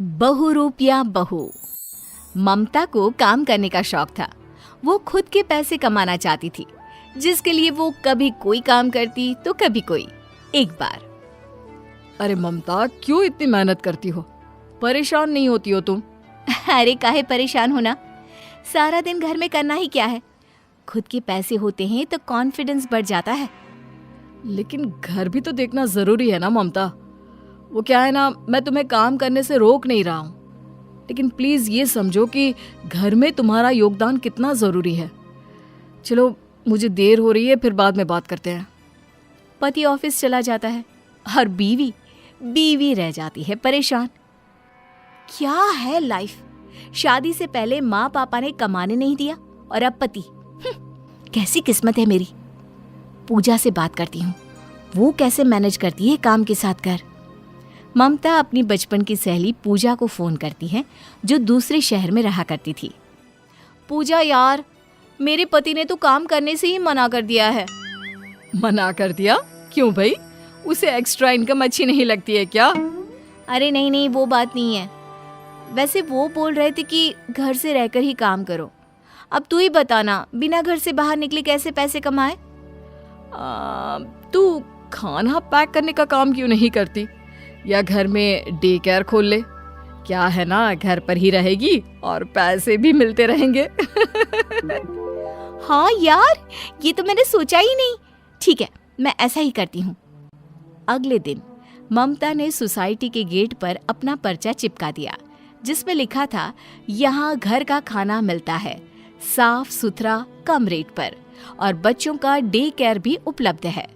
बहुरूपिया बहू। ममता को काम करने का शौक था। वो खुद के पैसे कमाना चाहती थी, जिसके लिए वो कभी कोई काम करती तो कभी कोई। एक बार, अरे ममता, क्यों इतनी मेहनत करती हो? परेशान नहीं होती हो तुम? अरे काहे परेशान होना, सारा दिन घर में करना ही क्या है। खुद के पैसे होते हैं तो कॉन्फिडेंस बढ़ जाता है। लेकिन घर भी तो देखना जरूरी है ना ममता। वो क्या है ना, मैं तुम्हें काम करने से रोक नहीं रहा हूँ, लेकिन प्लीज ये समझो कि घर में तुम्हारा योगदान कितना जरूरी है। चलो, मुझे देर हो रही है, फिर बाद में बात करते हैं। पति ऑफिस चला जाता है और बीवी रह जाती है परेशान। क्या है लाइफ। शादी से पहले माँ पापा ने कमाने नहीं दिया और अब पति। कैसी किस्मत है मेरी। पूजा से बात करती हूँ, वो कैसे मैनेज करती है काम के साथ घर। ममता अपनी बचपन की सहेली पूजा को फोन करती है, जो दूसरे शहर में रहा करती थी। पूजा यार, मेरे पति ने तो काम करने से ही मना कर दिया है। मना कर दिया? क्यों भाई, उसे एक्स्ट्रा इनकम अच्छी नहीं लगती है क्या? अरे नहीं, वो बात नहीं है। वैसे वो बोल रहे थे कि घर से रहकर ही काम करो। अब तू ही बताना, बिना घर से बाहर निकले कैसे पैसे कमाए? तू खाना पैक करने का काम क्यों नहीं करती, या घर में डे केयर खोल ले? क्या है ना, घर पर ही रहेगी और पैसे भी मिलते रहेंगे। हाँ यार, ये तो मैंने सोचा ही नहीं। ठीक है, मैं ऐसा ही करती हूँ। अगले दिन ममता ने सोसाइटी के गेट पर अपना पर्चा चिपका दिया, जिसमें लिखा था, यहाँ घर का खाना मिलता है, साफ सुथरा, कम रेट पर, और बच्चों का डे केयर भी उपलब्ध है।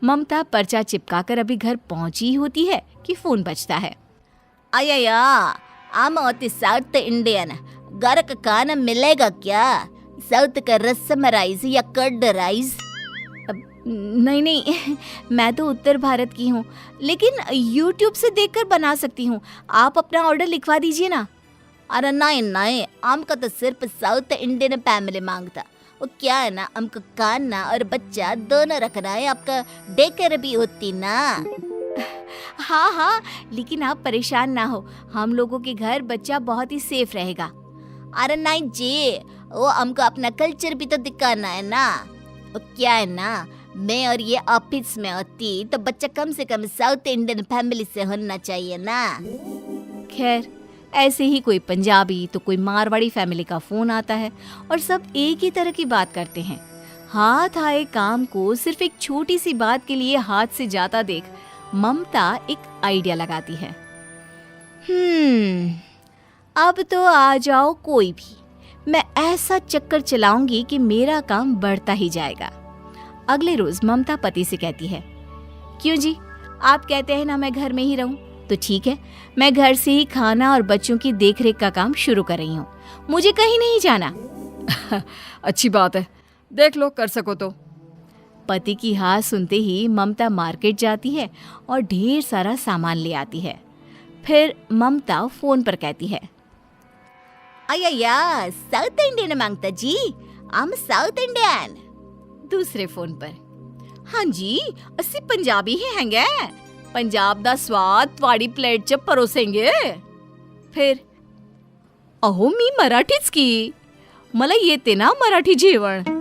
ममता पर्चा चिपकाकर अभी घर पहुंची होती है कि फोन बजता है। अय्या, आम होती साउथ इंडियन, घर का खाना मिलेगा क्या? साउथ का रसम राइस या कर्ड राइस? नहीं, मैं तो उत्तर भारत की हूँ, लेकिन YouTube से देखकर बना सकती हूँ। आप अपना ऑर्डर लिखवा दीजिए ना। अरे नहीं, हमका तो सिर्फ साउथ इंडियन फैमिली मांगता। वो क्या है ना, हमको खाना और बच्चा दोनों रखना है, आपका डे केयर भी होती ना। हाँ, लेकिन आप परेशान ना हो, हम लोगों के घर बच्चा बहुत ही सेफ रहेगा। अरे नहीं जी, वो हमको अपना कल्चर भी तो दिखाना है ना। वो क्या है ना, मैं और ये ऑफिस में होती तो बच्चा कम से कम साउथ इंडियन फैमिली से होना चाहिए ना। खैर, ऐसे ही कोई पंजाबी तो कोई मारवाड़ी फैमिली का फोन आता है और सब एक ही तरह की बात करते हैं। हाथ आए काम को सिर्फ एक छोटी सी बात के लिए हाथ से जाता देख ममता एक आइडिया लगाती है। अब तो आ जाओ कोई भी, मैं ऐसा चक्कर चलाऊंगी कि मेरा काम बढ़ता ही जाएगा। अगले रोज ममता पति से कहती है, क्यों जी, आप कहते हैं ना मैं घर में ही रहूं, तो ठीक है, मैं घर से ही खाना और बच्चों की देखरेख का काम शुरू कर रही हूँ। मुझे कहीं नहीं जाना। अच्छी बात है, देख लो कर सको तो। पति की हाँ सुनते ही ममता मार्केट जाती है और ढेर सारा सामान ले आती है। फिर ममता फोन पर कहती है, अय्या, साउथ इंडियन मांगता जी, हम साउथ इंडियन। दूसरे फोन पर, हाँ जी, अस्सी पंजाबी ही हैंगे, पंजाब दा स्वाद त्वाड़ी प्लेट च परोसेंगे। फिर, अहो मी मराठीच की, मला येते ना मराठी जेवण।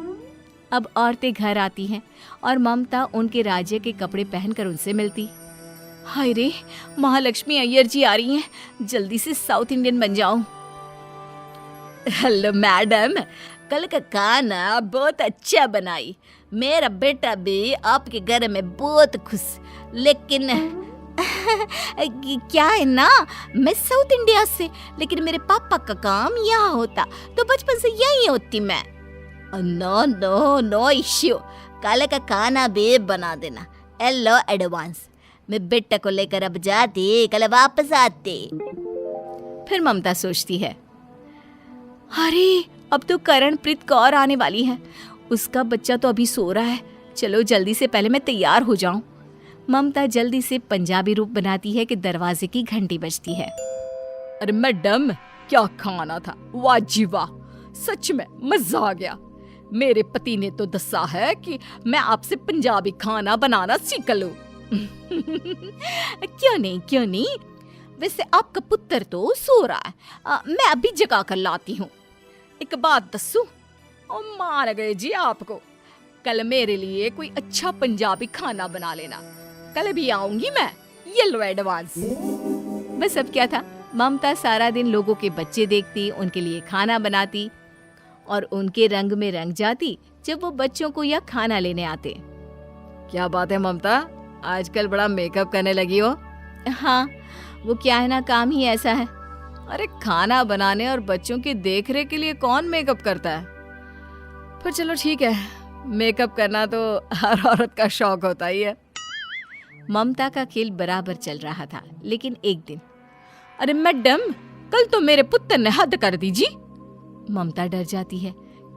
अब औरतें घर आती हैं और ममता उनके राज्य के कपड़े पहनकर उनसे मिलती। हाय रे, महालक्ष्मी अय्यर जी आ रही हैं, जल्दी से साउथ इंडियन बन जाऊं। हेलो मैडम, कल का खाना बहुत अच्छा बनाई, मेरा बेटा भी आपके घर में बहुत खुश। लेकिन क्या है ना, मैं साउथ इंडिया से, लेकिन मेरे पापा का काम यहाँ होता तो बचपन से यही होती मैं। नो इश्यू, कल का खाना भी बना देना। हेलो एडवांस, मैं बेटा को लेकर अब जाती, कल वापस आती। फिर ममता सोचती है, अरे अब तो करणप्रीत कौर आने वाली है, उसका बच्चा तो अभी सो रहा है, चलो जल्दी से पहले मैं तैयार हो जाऊं। ममता जल्दी से पंजाबी रूप बनाती है कि दरवाजे की घंटी बजती है। अरे मैडम, क्या खाना था, वाह जी वाह, सच में मजा आ गया। मेरे पति ने तो दसा है कि मैं आपसे पंजाबी खाना बनाना सीख लूं। क्यों नहीं, वैसे आपका पुत्र तो सो रहा है, मैं अभी जगा कर लाती हूँ। एक बात दस्सू, और मान गए जी आपको, कल मेरे लिए कोई अच्छा पंजाबी खाना बना लेना, कल भी आऊंगी मैं, ये लो एडवांस। बस अब क्या था, ममता सारा दिन लोगों के बच्चे देखती, उनके लिए खाना बनाती और उनके रंग में रंग जाती जब वो बच्चों को यह खाना लेने आते। क्या बात है ममता, आजकल बड़ा मेकअप करने लगी हो। हाँ, वो क्या है ना, काम ही ऐसा है। अरे खाना बनाने और बच्चों की देखरेख के लिए कौन मेकअप करता है। पर चलो ठीक है, मेकअप करना तो हर औरत का शौक होता ही है। ममता का खेल बराबर चल रहा था, लेकिन एक दिन, अरे मैडम, कल तो मेरे पुत्र ने हद कर दी जी। ममता डर जाती है,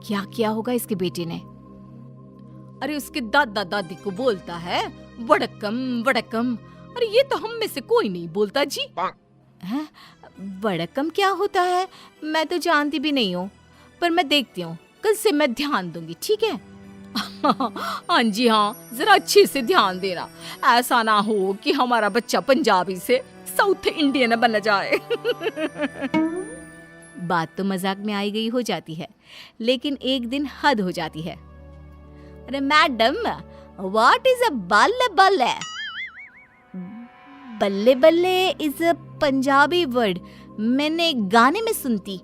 क्या किया होगा इसके बेटे ने। अरे उसके दादा दादी को बोलता है वड़कम वड़कम। अरे ये तो हम में से कोई नहीं बोलता जी। हैं? वड़कम क्या होता है, मैं तो जानती भी नहीं हूँ, पर मैं देखती हूँ, कल से मैं ध्यान दूंगी, ठीक है। हाँ जी हाँ, जरा अच्छे से ध्यान देना, ऐसा ना हो कि हमारा बच्चा पंजाबी से साउथ इंडियन बन जाए। बात तो मजाक में आई गई हो जाती है, लेकिन एक दिन हद हो जाती है। अरे मैडम, व्हाट इज अ बल्ले बल्ले? बल्ले बल्ले इज अ पंजाबी वर्ड, मैंने गाने में सुनती।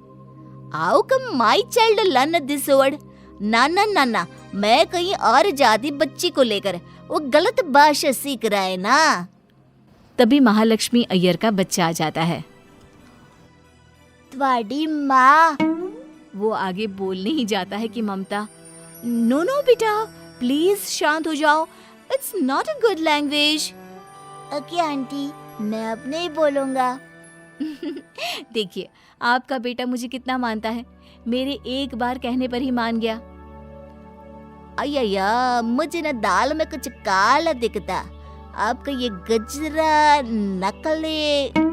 How come my child learn this word? ना ना ना ना, मैं कहीं और जाती बच्ची को लेकर, वो गलत भाषा सीख रहा है ना। तभी महालक्ष्मी अय्यर का बच्चा आ जाता है। तुम्हारी माँ। वो आगे बोलने ही जाता है कि ममता, नो नो बेटा, प्लीज शांत हो जाओ, it's not a good language. Okay aunty, मैं अब नहीं बोलूंगा। देखिए, आपका बेटा मुझे कितना मानता है, मेरे एक बार कहने पर ही मान गया। अय्या, मुझे ना दाल में कुछ काला दिखता, आपका ये गजरा नकली।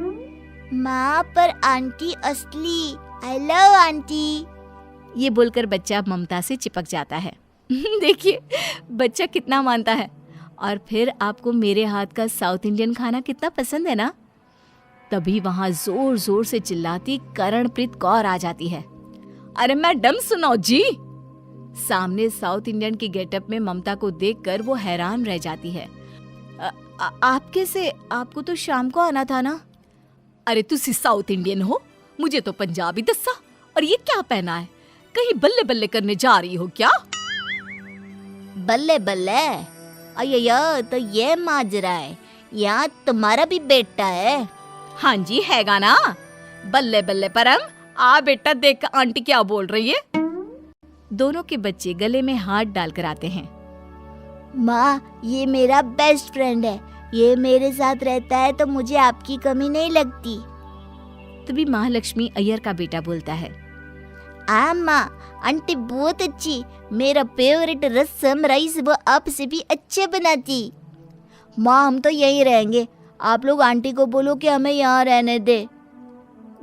माँ पर आंटी असली। I love aunty. ये बोलकर बच्चा ममता से चिपक जाता है। देखिए, बच्चा कितना मानता है। और फिर आपको मेरे हाथ का साउथ इंडियन खाना कितना पसंद है ना। तभी वहां जोर जोर से चिल्लाती करणप्रीत कौर आ जाती है। अरे मैडम सुनो जी। सामने साउथ इंडियन की गेटअप में ममता को देखकर वो हैरान रह जाती है। आप कैसे, आपको तो शाम को आना था ना। अरे तुसी साउथ इंडियन हो, मुझे तो पंजाबी दस्सा। और ये क्या पहना है, कहीं बल्ले बल्ले करने जा रही हो क्या? बल्ले बल्ले? अय्या, तो ये माजरा है, यहाँ तुम्हारा भी बेटा है। हाँ जी, हैगा ना। बल्ले बल्ले परम, आ बेटा देख आंटी क्या बोल रही है। दोनों के बच्चे गले में हाथ डालकर आते हैं। माँ, ये मेरा बेस्ट फ्रेंड है, ये मेरे साथ रहता है तो मुझे आपकी कमी नहीं लगती। तभी महालक्ष्मी अय्यर का बेटा बोलता है, माँ, आंटी बहुत अच्छी, मेरा फेवरेट रसम राइस वो आपसे भी अच्छे बनाती। माँ, हम तो यहीं रहेंगे, आप लोग आंटी को बोलो कि हमें यहाँ रहने दे।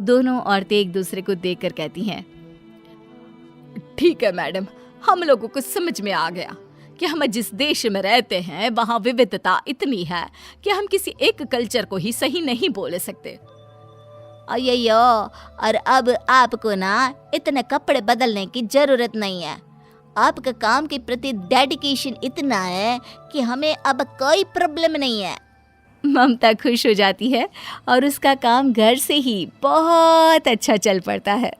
दोनों औरतें एक दूसरे को देखकर कहती हैं, ठीक है मैडम, हम लोगों को समझ में आ गया कि हम जिस देश में रहते हैं वहाँ विविधता इतनी है कि हम किसी एक कल्चर को ही सही नहीं बोल सकते। अय्यो, और अब आपको ना इतने कपड़े बदलने की जरूरत नहीं है। आपका काम के प्रति डेडिकेशन इतना है कि हमें अब कोई प्रॉब्लम नहीं है। ममता खुश हो जाती है और उसका काम घर से ही बहुत अच्छा चल पड़ता है।